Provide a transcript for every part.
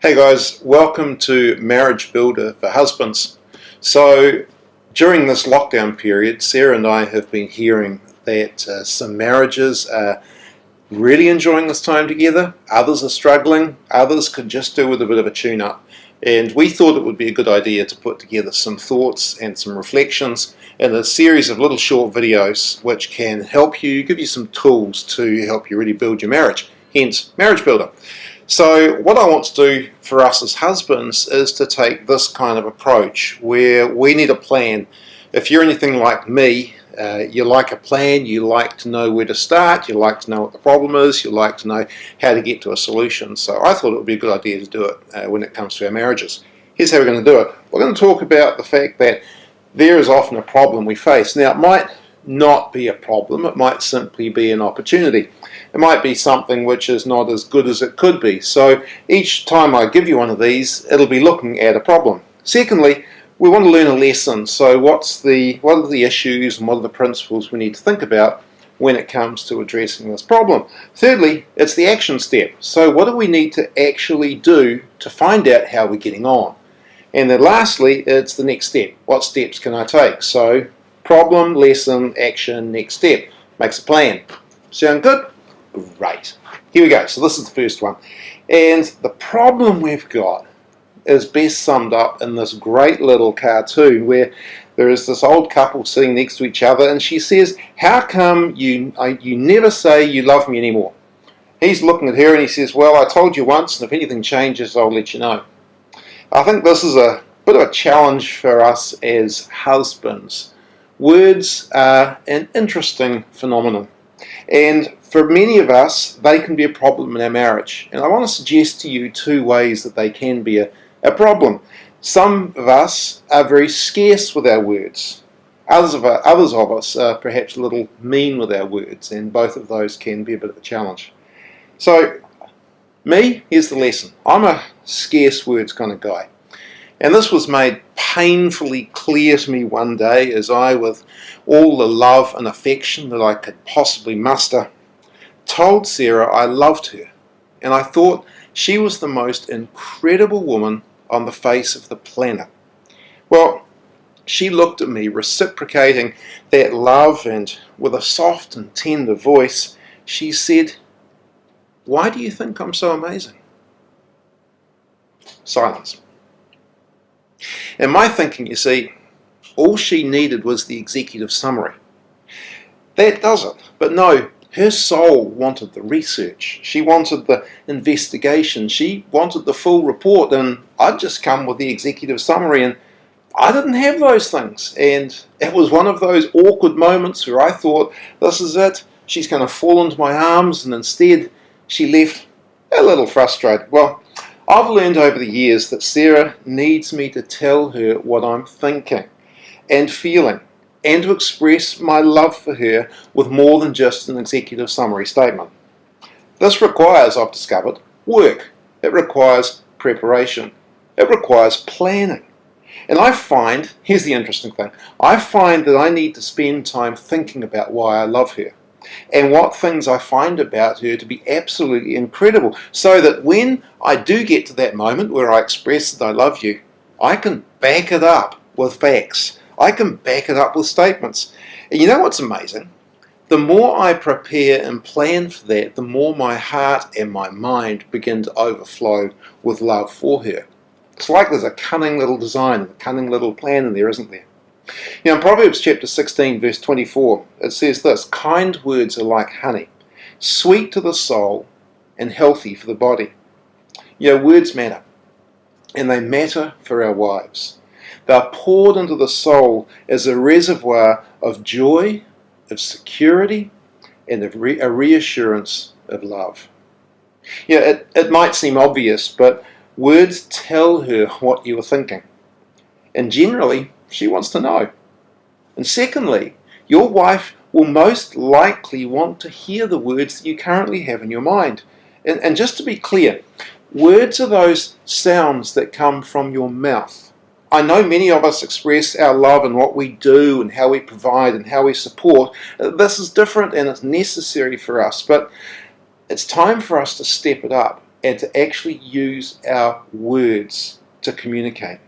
Hey guys, welcome to Marriage Builder for Husbands. So during this lockdown period, Sarah and I have been hearing that some marriages are really enjoying this time together, others are struggling, others could just do with a bit of a tune-up. And we thought it would be a good idea to put together some thoughts and some reflections in a series of little short videos which can help you, give you some tools to help you really build your marriage, hence Marriage Builder. So what I want to do for us as husbands is to take this kind of approach where we need a plan. If you're anything like me, you like a plan, you like to know where to start, you like to know what the problem is, you like to know how to get to a solution. So I thought it would be a good idea to do it when it comes to our marriages. Here's how we're going to do it. We're going to talk about the fact that there is often a problem we face. Now it might not be a problem, it might simply be an opportunity. It might be something which is not as good as it could be. So each time I give you one of these, it'll be looking at a problem. Secondly, we want to learn a lesson. So what are the issues and what are the principles we need to think about when it comes to addressing this problem? Thirdly, it's the action step. So what do we need to actually do to find out how we're getting on? And then lastly, it's the next step. What steps can I take? So problem, lesson, action, next step. Makes a plan. Sound good? Great. Here we go. So this is the first one. And the problem we've got is best summed up in this great little cartoon where there is this old couple sitting next to each other and she says, how come you never say you love me anymore? He's looking at her and he says, well, I told you once and if anything changes I'll let you know. I think this is a bit of a challenge for us as husbands. Words are an interesting phenomenon. And for many of us, they can be a problem in our marriage. And I want to suggest to you two ways that they can be a problem. Some of us are very scarce with our words. Others of us are perhaps a little mean with our words, and both of those can be a bit of a challenge. So, me, here's the lesson. I'm a scarce words kind of guy. And this was made painfully clear to me one day as I, with all the love and affection that I could possibly muster, told Sarah I loved her. And I thought she was the most incredible woman on the face of the planet. Well, she looked at me reciprocating that love, and with a soft and tender voice, she said, "Why do you think I'm so amazing?" Silence. In my thinking, you see, all she needed was the executive summary. That does it. But no, her soul wanted the research. She wanted the investigation. She wanted the full report, and I'd just come with the executive summary, and I didn't have those things. And it was one of those awkward moments where I thought, this is it. She's going to fall into my arms, and instead she left a little frustrated. Well, I've learned over the years that Sarah needs me to tell her what I'm thinking and feeling, and to express my love for her with more than just an executive summary statement. This requires, I've discovered, work. It requires preparation. It requires planning. And I find, here's the interesting thing, I find that I need to spend time thinking about why I love her and what things I find about her to be absolutely incredible, so that when I do get to that moment where I express that I love you, I can back it up with facts. I can back it up with statements. And you know what's amazing? The more I prepare and plan for that, the more my heart and my mind begin to overflow with love for her. It's like there's a cunning little design, a cunning little plan in there, isn't there? Now in Proverbs chapter 16 verse 24 it says this, kind words are like honey, sweet to the soul and healthy for the body. You know, words matter, and they matter for our wives. They are poured into the soul as a reservoir of joy, of security, and of a reassurance of love. Yeah, it might seem obvious, but words tell her what you are thinking. And generally, she wants to know. And secondly, your wife will most likely want to hear the words that you currently have in your mind. And just to be clear, words are those sounds that come from your mouth. I know many of us express our love in what we do and how we provide and how we support. This is different and it's necessary for us, but it's time for us to step it up and to actually use our words to communicate.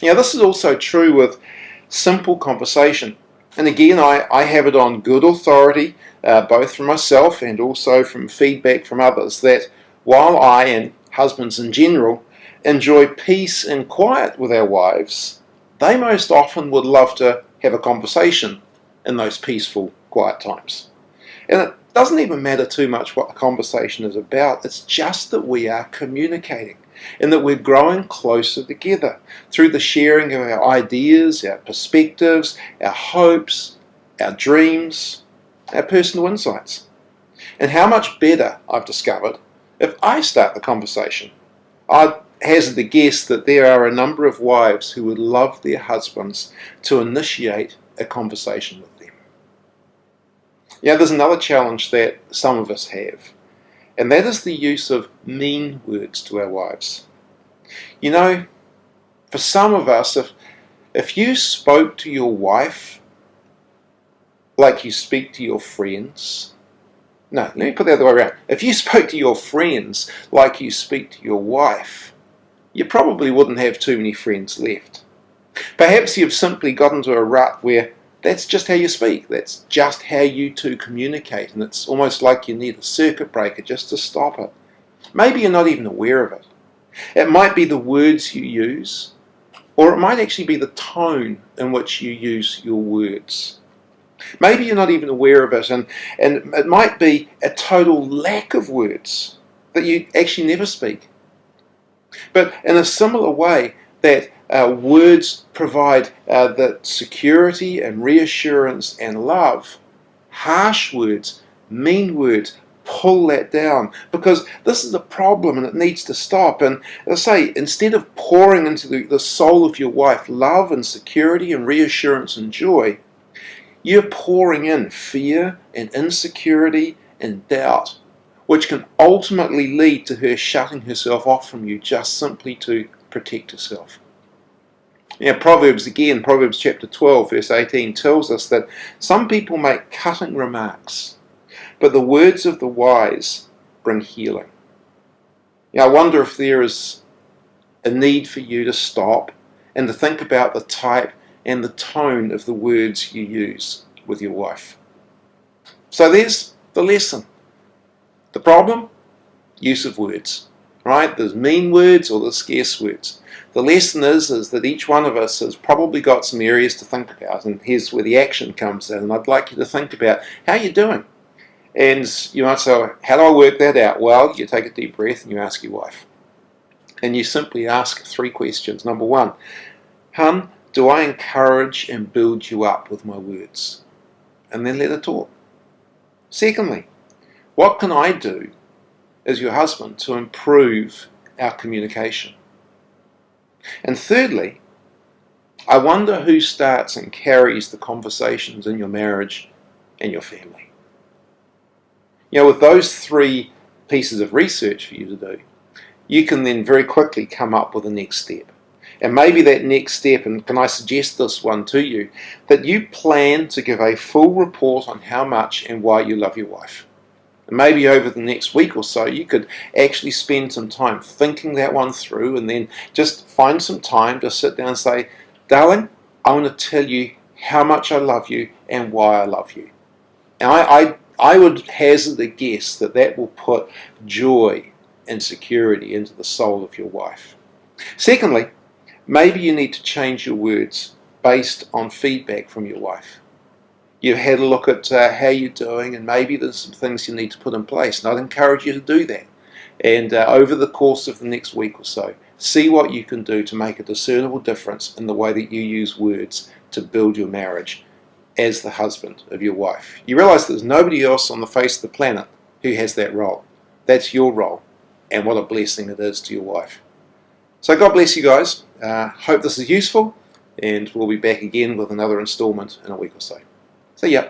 Now, this is also true with simple conversation. And again, I have it on good authority, both from myself and also from feedback from others, that while I, and husbands in general, enjoy peace and quiet with our wives, they most often would love to have a conversation in those peaceful, quiet times. And it doesn't even matter too much what the conversation is about. It's just that we are communicating and that we're growing closer together through the sharing of our ideas, our perspectives, our hopes, our dreams, our personal insights. And how much better, I've discovered, if I start the conversation. I'd hazard the guess that there are a number of wives who would love their husbands to initiate a conversation with them. There's another challenge that some of us have, and that is the use of mean words to our wives. For some of us, if you spoke to your wife like you speak to your friends, no, let me put that the other way around. If you spoke to your friends like you speak to your wife, you probably wouldn't have too many friends left. Perhaps you've simply got into a rut where that's just how you speak. That's just how you two communicate, and it's almost like you need a circuit breaker just to stop it. Maybe you're not even aware of it. It might be the words you use, or it might actually be the tone in which you use your words. Maybe you're not even aware of it, and it might be a total lack of words that you actually never speak. But in a similar way that words provide the security and reassurance and love, harsh words, mean words, pull that down, because this is a problem and it needs to stop. And as I say, instead of pouring into the soul of your wife love and security and reassurance and joy, you're pouring in fear and insecurity and doubt, which can ultimately lead to her shutting herself off from you just simply to protect herself. Proverbs chapter 12, verse 18 tells us that some people make cutting remarks, but the words of the wise bring healing. I wonder if there is a need for you to stop and to think about the type and the tone of the words you use with your wife. So there's the lesson. The problem? Use of words. Right? There's mean words or there's scarce words. The lesson is that each one of us has probably got some areas to think about, and here's where the action comes in. And I'd like you to think about how you're doing. And you might say, how do I work that out? Well, you take a deep breath and you ask your wife. And you simply ask 3 questions. Number 1, Hun, do I encourage and build you up with my words? And then let her talk. Secondly, what can I do as your husband to improve our communication? And thirdly, I wonder who starts and carries the conversations in your marriage and your family. With those 3 pieces of research for you to do, you can then very quickly come up with the next step. And maybe that next step, and can I suggest this one to you, that you plan to give a full report on how much and why you love your wife. And maybe over the next week or so, you could actually spend some time thinking that one through, and then just find some time to sit down and say, darling, I want to tell you how much I love you and why I love you. And I would hazard a guess that that will put joy and security into the soul of your wife. Secondly, maybe you need to change your words based on feedback from your wife. You've had a look at how you're doing, and maybe there's some things you need to put in place. And I'd encourage you to do that. And over the course of the next week or so, see what you can do to make a discernible difference in the way that you use words to build your marriage as the husband of your wife. You realize there's nobody else on the face of the planet who has that role. That's your role, and what a blessing it is to your wife. So God bless you guys. Hope this is useful, and we'll be back again with another installment in a week or so. See ya.